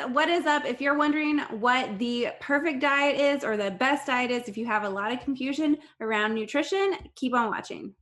what is up? If you're wondering what the perfect diet is or the best diet is, if you have a lot of confusion around nutrition, keep on watching.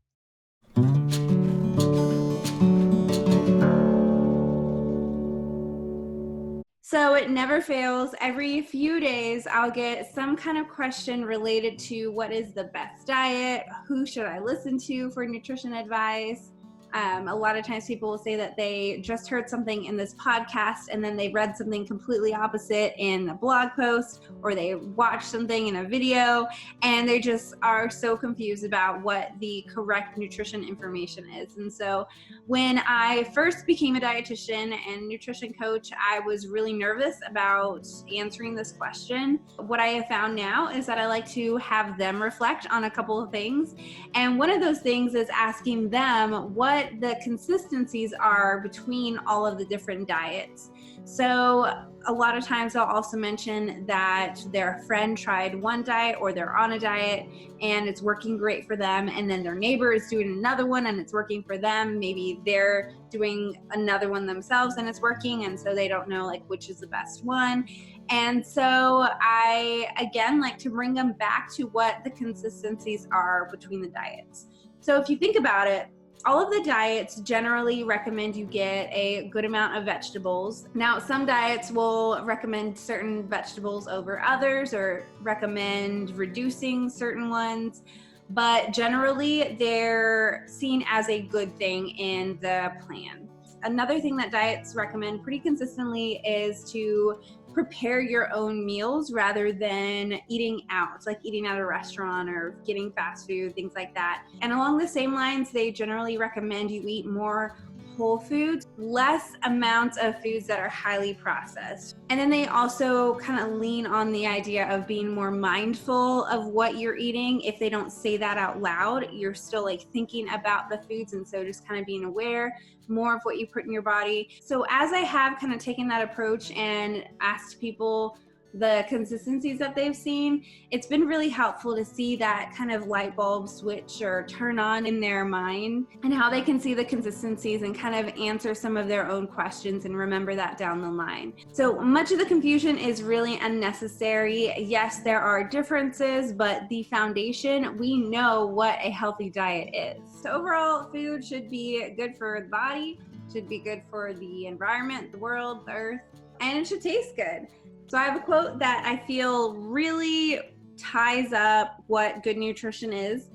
So it never fails. Every few days, I'll get some kind of question related to what is the best diet, who should I listen to for nutrition advice. A lot of times people will say that they just heard something in this podcast and then they read something completely opposite in a blog post, or they watched something in a video and they just are so confused about what the correct nutrition information is. And so when I first became a dietitian and nutrition coach, I was really nervous about answering this question. What I have found now is that I like to have them reflect on a couple of things. And one of those things is asking them what the consistencies are between all of the different diets. So a lot of times I'll also mention that their friend tried one diet or they're on a diet and it's working great for them, and then their neighbor is doing another one and it's working for them. Maybe they're doing another one themselves and it's working, and so they don't know like which is the best one. And so I again like to bring them back to what the consistencies are between the diets. So if you think about it, all of the diets generally recommend you get a good amount of vegetables. Now, some diets will recommend certain vegetables over others or recommend reducing certain ones, but generally they're seen as a good thing in the plan. Another thing that diets recommend pretty consistently is to prepare your own meals rather than eating out, like eating at a restaurant or getting fast food, things like that. And along the same lines, they generally recommend you eat more whole foods, less amounts of foods that are highly processed. And then they also kind of lean on the idea of being more mindful of what you're eating. If they don't say that out loud, you're still like thinking about the foods, and so just kind of being aware more of what you put in your body. So as I have kind of taken that approach and asked people the consistencies that they've seen, it's been really helpful to see that kind of light bulb switch or turn on in their mind, and how they can see the consistencies and kind of answer some of their own questions and remember that down the line. So much of the confusion is really unnecessary. Yes, there are differences, but the foundation, we know what a healthy diet is. So overall, food should be good for the body, should be good for the environment, the world, the earth, and it should taste good. So I have a quote that I feel really ties up what good nutrition is,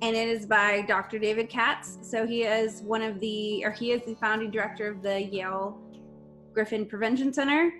and it is by Dr. David Katz. So he is the founding director of the Yale Griffin Prevention Center,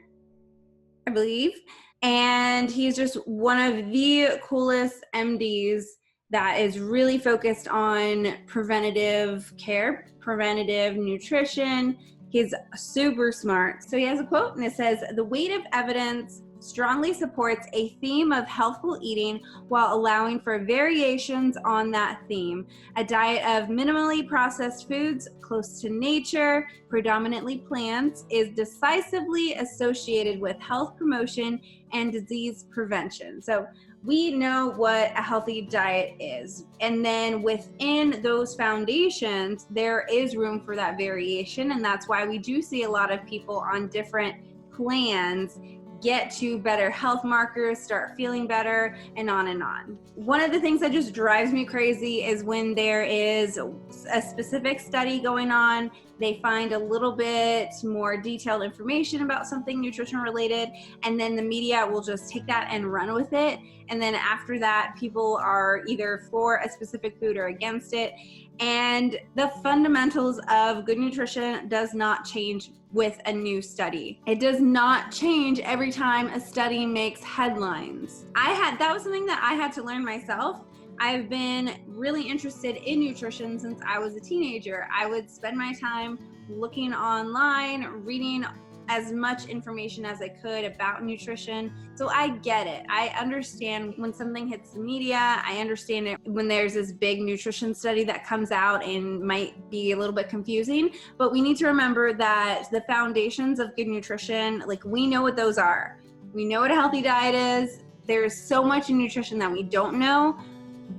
I believe. And he's just one of the coolest MDs that is really focused on preventative care, preventative nutrition. He's super smart. So he has a quote, and it says, "The weight of evidence strongly supports a theme of healthful eating while allowing for variations on that theme. A diet of minimally processed foods, close to nature, predominantly plants, is decisively associated with health promotion and disease prevention." So we know what a healthy diet is. And then within those foundations, there is room for that variation. And that's why we do see a lot of people on different plans get to better health markers, start feeling better, and on and on. One of the things that just drives me crazy is when there is a specific study going on, they find a little bit more detailed information about something nutrition related, and then the media will just take that and run with it. And then after that, people are either for a specific food or against it. And the fundamentals of good nutrition does not change with a new study. It does not change every time a study makes headlines. That was something that I had to learn myself. I've been really interested in nutrition since I was a teenager. I would spend my time looking online, reading as much information as I could about nutrition. So I get it. I understand when something hits the media. I understand it when there's this big nutrition study that comes out and might be a little bit confusing. But we need to remember that the foundations of good nutrition, like we know what those are. We know what a healthy diet is. There's so much in nutrition that we don't know,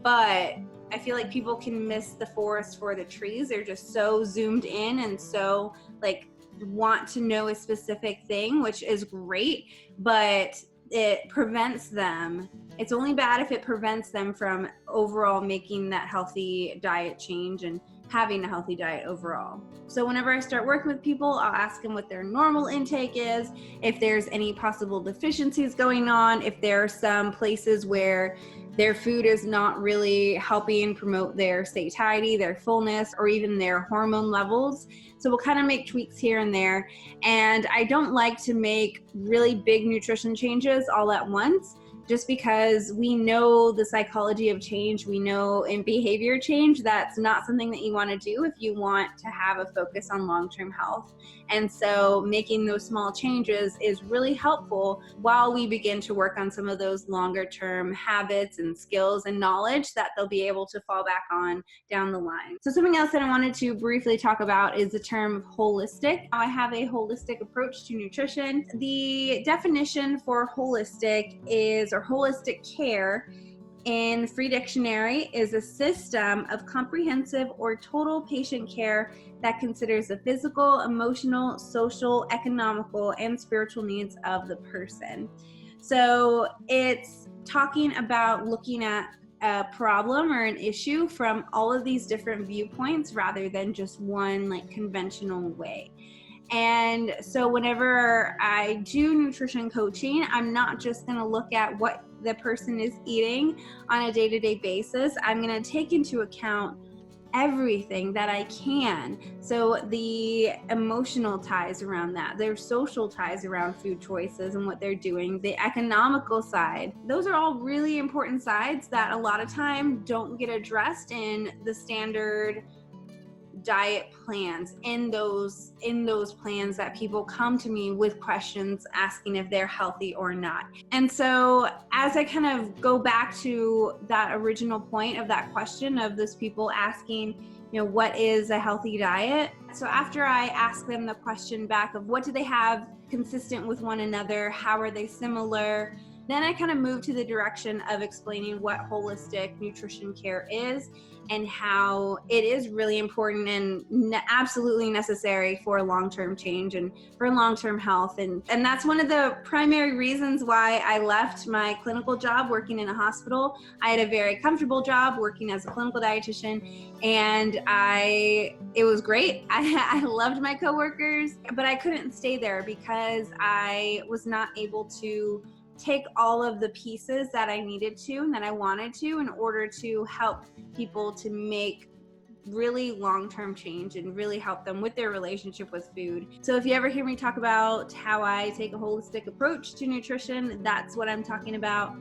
but I feel like people can miss the forest for the trees. They're just so zoomed in and so like want to know a specific thing, which is great, but it prevents them. It's only bad if it prevents them from overall making that healthy diet change and having a healthy diet overall. So whenever I start working with people, I'll ask them what their normal intake is, if there's any possible deficiencies going on, if there are some places where their food is not really helping promote their satiety, their fullness, or even their hormone levels. So we'll kind of make tweaks here and there. And I don't like to make really big nutrition changes all at once, just because we know the psychology of change. We know in behavior change, that's not something that you want to do if you want to have a focus on long-term health. And so making those small changes is really helpful while we begin to work on some of those longer-term habits and skills and knowledge that they'll be able to fall back on down the line. So something else that I wanted to briefly talk about is the term holistic. I have a holistic approach to nutrition. The definition for holistic is, or holistic care in Free Dictionary, is a system of comprehensive or total patient care that considers the physical, emotional, social, economical, and spiritual needs of the person. So it's talking about looking at a problem or an issue from all of these different viewpoints rather than just one like conventional way. And so whenever I do nutrition coaching, I'm not just going to look at what the person is eating on a day-to-day basis. I'm going to take into account everything that I can. So the emotional ties around that, their social ties around food choices and what they're doing, the economical side, those are all really important sides that a lot of time don't get addressed in the standard diet plans, in those plans that people come to me with questions asking if they're healthy or not. And so as I kind of go back to that original point of that question of those people asking, you know, what is a healthy diet? So after I ask them the question back of what do they have consistent with one another, how are they similar, then I kind of move to the direction of explaining what holistic nutrition care is and how it is really important and absolutely necessary for long-term change and for long-term health. And that's one of the primary reasons why I left my clinical job working in a hospital. I had a very comfortable job working as a clinical dietitian, and it was great. I loved my coworkers, but I couldn't stay there because I was not able to take all of the pieces that I needed to and that I wanted to in order to help people to make really long-term change and really help them with their relationship with food. So if you ever hear me talk about how I take a holistic approach to nutrition, that's what I'm talking about.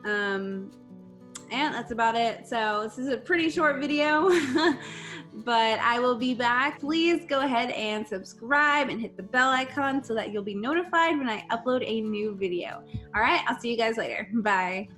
And that's about it. So this is a pretty short video, but I will be back. Please go ahead and subscribe and hit the bell icon so that you'll be notified when I upload a new video. All right, I'll see you guys later. Bye.